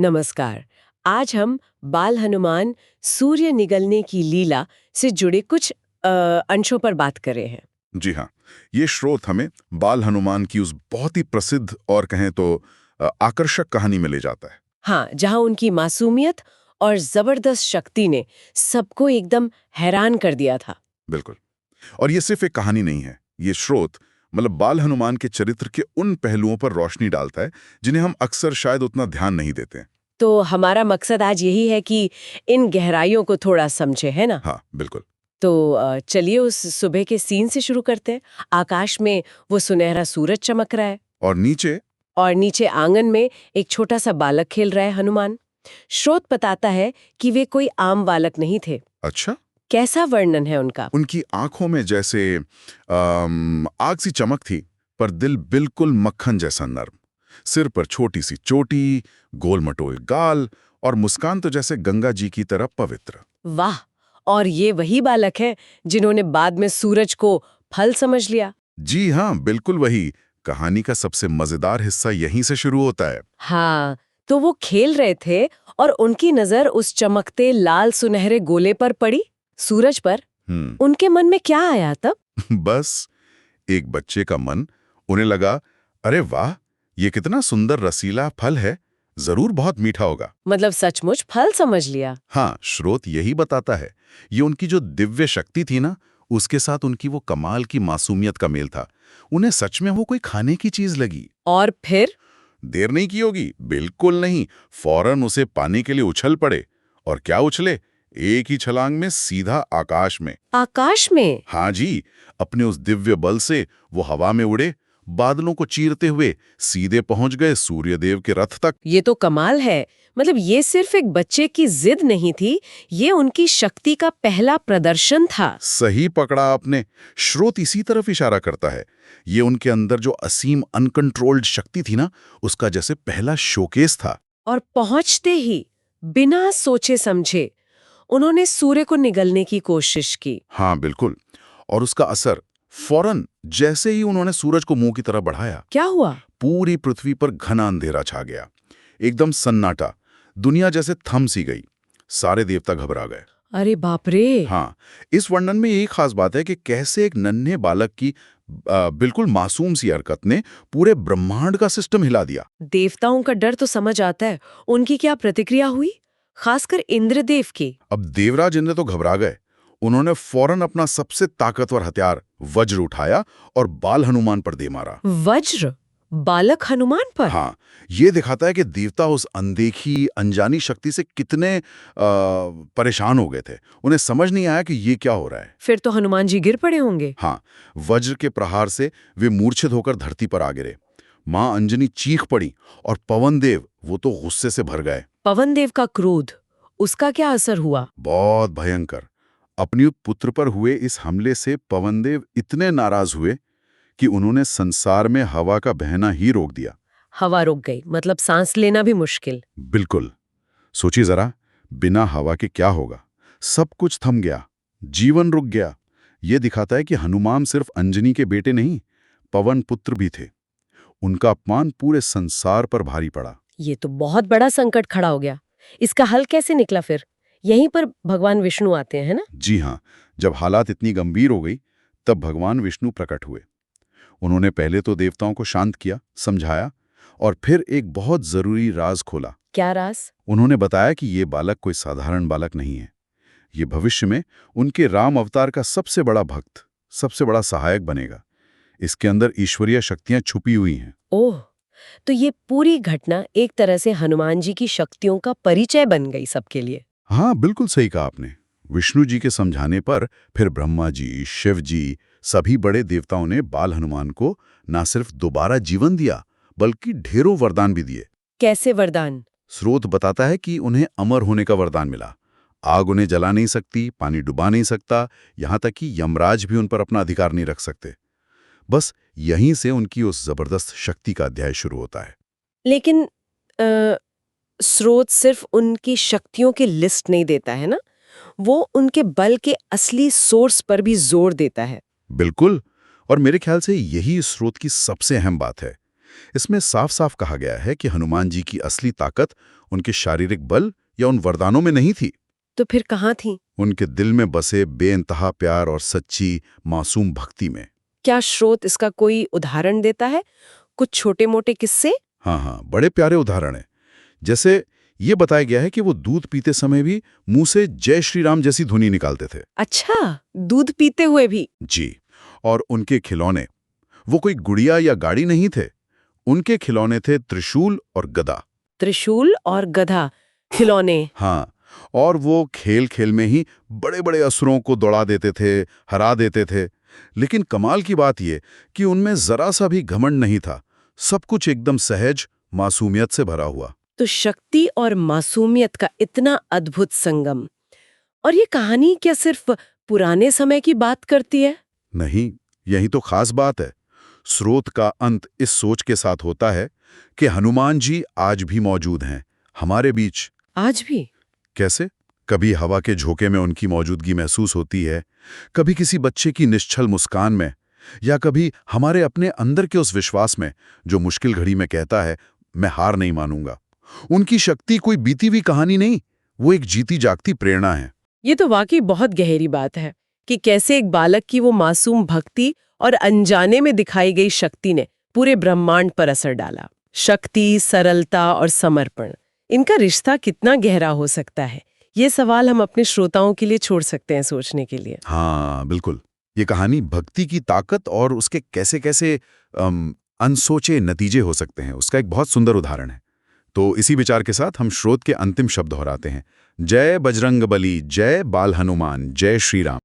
नमस्कार। आज हम बाल हनुमान सूर्य निगलने की लीला से जुड़े कुछ अंशों पर बात कर रहे हैं। जी हाँ, ये स्रोत हमें बाल हनुमान की उस बहुत ही प्रसिद्ध और कहें तो आकर्षक कहानी में ले जाता है। हाँ, जहाँ उनकी मासूमियत और जबरदस्त शक्ति ने सबको एकदम हैरान कर दिया था। बिल्कुल। और ये सिर्फ एक कहानी नहीं है, ये स्रोत मतलब बाल हनुमान के चरित्र के उन पहलुओं पर रोशनी डालता है जिन्हें हम अक्सर शायद उतना ध्यान नहीं देते। तो हमारा मकसद आज यही है कि इन गहराइयों को थोड़ा समझे, है ना? हाँ, बिल्कुल। तो चलिए उस सुबह के सीन से शुरू करते हैं। आकाश में वो सुनहरा सूरज चमक रहा है और नीचे आंगन में एक छोटा सा बालक खेल रहा है हनुमान। स्रोत बताता है कि वे कोई आम बालक नहीं थे। अच्छा, कैसा वर्णन है उनका? उनकी आंखों में जैसे आग सी चमक थी, पर दिल बिल्कुल मक्खन जैसा नर्म। सिर पर छोटी सी चोटी, गोल-मटोल गाल और मुस्कान तो जैसे गंगा जी की तरह पवित्र। वाह! और ये वही बालक है जिन्होंने बाद में सूरज को फल समझ लिया। जी हाँ, बिल्कुल वही। कहानी का सबसे मजेदार हिस्सा यहीं से शुरू होता है। हाँ, तो वो खेल रहे थे और उनकी नजर उस चमकते लाल सुनहरे गोले पर पड़ी, सूरज पर। हम्म। उनके मन में क्या आया तब? बस एक बच्चे का मन, उन्हें लगा, अरे वाह, ये कितना सुंदर रसीला फल है, जरूर बहुत मीठा होगा। मतलब सचमुच फल समझ लिया। हाँ, स्रोत यही बताता है। ये उनकी जो दिव्य शक्ति थी ना, उसके साथ उनकी वो कमाल की मासूमियत का मेल था। उन्हें सच में वो कोई खाने की चीज लगी। और फिर? देर नहीं की होगी, बिल्कुल नहीं। फौरन उसे पाने के लिए उछल पड़े। और क्या उछले, एक ही छलांग में सीधा आकाश में। आकाश में? हाँ जी, अपने उस दिव्य बल से वो हवा में उड़े, बादलों को चीरते हुए सीधे पहुंच गए सूर्यदेव के रथ तक। ये तो कमाल है। मतलब ये सिर्फ एक बच्चे की जिद नहीं थी, ये उनकी शक्ति का पहला प्रदर्शन था। सही पकड़ा आपने। स्रोत इसी तरफ इशारा करता है। ये उनके अंदर जो असीम अनकंट्रोल्ड शक्ति थी ना, उसका जैसे पहला शोकेस था। और पहुंचते ही बिना सोचे समझे उन्होंने सूर्य को निगलने की कोशिश की। हाँ, बिल्कुल। और उसका असर फौरन, जैसे ही उन्होंने सूरज को मुंह की तरफ बढ़ाया, क्या हुआ? पूरी पृथ्वी पर घना अंधेरा छा गया। एकदम सन्नाटा, दुनिया जैसे थम सी गई। सारे देवता घबरा गए। अरे बाप रे! हाँ, इस वर्णन में यही खास बात है कि कैसे एक नन्हे बालक की बिल्कुल मासूम सी हरकत ने पूरे ब्रह्मांड का सिस्टम हिला दिया। देवताओं का डर तो समझ आता है, उनकी क्या प्रतिक्रिया हुई? खासकर इंद्रदेव की। अब देवराज इंद्र तो घबरा गए। उन्होंने फौरन अपना सबसे ताकतवर हथियार वज्र उठाया और बाल हनुमान पर दे मारा। वज्र? बालक हनुमान पर? हाँ, ये दिखाता है कि देवता उस अनदेखी अनजानी शक्ति से कितने परेशान हो गए थे। उन्हें समझ नहीं आया कि ये क्या हो रहा है। फिर तो हनुमान जी गिर पड़े होंगे। हाँ, वज्र के प्रहार से वे मूर्छित होकर धरती पर आ गिरे। मां अंजनी चीख पड़ी और पवन देव वो तो गुस्से से भर गए। पवन देव का क्रोध, उसका क्या असर हुआ? बहुत भयंकर। अपने पुत्र पर हुए इस हमले से पवन देव इतने नाराज हुए कि उन्होंने संसार में हवा का बहना ही रोक दिया। हवा रुक गई, मतलब सांस लेना भी मुश्किल। बिल्कुल। सोचिए जरा, बिना हवा के क्या होगा। सब कुछ थम गया, जीवन रुक गया। ये दिखाता है कि हनुमान सिर्फ अंजनी के बेटे नहीं, पवन पुत्र भी थे। उनका अपमान पूरे संसार पर भारी पड़ा। ये तो बहुत बड़ा संकट खड़ा हो गया। इसका हल कैसे निकला फिर? यहीं पर भगवान विष्णु आते हैं, है ना? जी हाँ, जब हालात इतनी गंभीर हो गई, तब भगवान विष्णु प्रकट हुए। उन्होंने पहले तो देवताओं को शांत किया, समझाया, और फिर एक बहुत जरूरी राज खोला। क्या राज? उन्होंने बताया कि ये बालक कोई साधारण बालक नहीं है। ये भविष्य में उनके राम अवतार का सबसे बड़ा भक्त, सबसे बड़ा सहायक बनेगा। इसके अंदर ईश्वरीय शक्तियां छुपी हुई हैं। ओह, तो ये पूरी घटना एक तरह से हनुमान जी की शक्तियों का परिचय बन गई सबके लिए। हाँ, बिल्कुल सही कहा आपने। विष्णु जी के समझाने पर फिर ब्रह्मा जी, शिव जी, सभी बड़े देवताओं ने बाल हनुमान को न सिर्फ दोबारा जीवन दिया, बल्कि ढेरों वरदान भी दिए। कैसे वरदान? स्रोत बताता है कि उन्हें अमर होने का वरदान मिला। आग उन्हें जला नहीं सकती, पानी डुबा नहीं सकता, यहाँ तक कि यमराज भी उन पर अपना अधिकार नहीं रख सकते। बस यहीं से उनकी उस जबरदस्त शक्ति का अध्याय शुरू होता है। लेकिन स्रोत सिर्फ उनकी शक्तियों की लिस्ट नहीं देता है ना, वो उनके बल के असली सोर्स पर भी जोर देता है। बिल्कुल। और मेरे ख्याल से यही इस स्रोत की सबसे अहम बात है। इसमें साफ साफ कहा गया है कि हनुमान जी की असली ताकत उनके शारीरिक बल या उन वरदानों में नहीं थी। तो फिर कहाँ थी? उनके दिल में बसे बेइंतहा प्यार और सच्ची मासूम भक्ति में। क्या स्रोत इसका कोई उदाहरण देता है? कुछ छोटे-मोटे किस्से? हाँ, बड़े प्यारे उदाहरण हैं। जैसे ये बताया गया है कि वो दूध पीते समय भी मुंह से जय श्री राम जैसी ध्वनि निकालते थे। अच्छा, दूध पीते हुए भी? जी। और उनके खिलौने, वो कोई गुड़िया या गाड़ी नहीं थे। उनके खिलौने थे त्रिशूल और गदा। त्रिशूल और गधा खिलौने। हाँ, और वो खेल-खेल में ही बड़े-बड़े असुरों को दौड़ा देते थे, हरा देते थे। लेकिन कमाल की बात ये कि उनमें जरा सा भी घमंड नहीं था। सब कुछ एकदम सहज, मासूमियत से भरा हुआ। तो शक्ति और मासूमियत का इतना अद्भुत संगम। और ये कहानी क्या सिर्फ पुराने समय की बात करती है? नहीं, यही तो खास बात है। स्रोत का अंत इस सोच के साथ होता है कि हनुमान जी आज भी मौजूद हैं, हमारे बीच। आज भी? कैसे? कभी हवा के झोंके में उनकी मौजूदगी महसूस होती है, कभी किसी बच्चे की निश्चल मुस्कान में, या कभी हमारे अपने अंदर के उस विश्वास में जो मुश्किल घड़ी में कहता है, मैं हार नहीं मानूंगा। उनकी शक्ति कोई बीती हुई कहानी नहीं, वो एक जीती जागती प्रेरणा है। ये तो वाकई बहुत गहरी बात है कि कैसे एक बालक की वो मासूम भक्ति और अनजाने में दिखाई गई शक्ति ने पूरे ब्रह्मांड पर असर डाला। शक्ति, सरलता और समर्पण, इनका रिश्ता कितना गहरा हो सकता है? ये सवाल हम अपने श्रोताओं के लिए छोड़ सकते हैं सोचने के लिए। हाँ, बिल्कुल। ये कहानी भक्ति की ताकत और उसके कैसे-कैसे अनसोचे नतीजे हो सकते हैं, उसका एक बहुत सुंदर उदाहरण है। तो इसी विचार के साथ हम स्रोत के अंतिम शब्द दोहराते हैं। जय बजरंगबली, जय बाल हनुमान, जय श्री राम।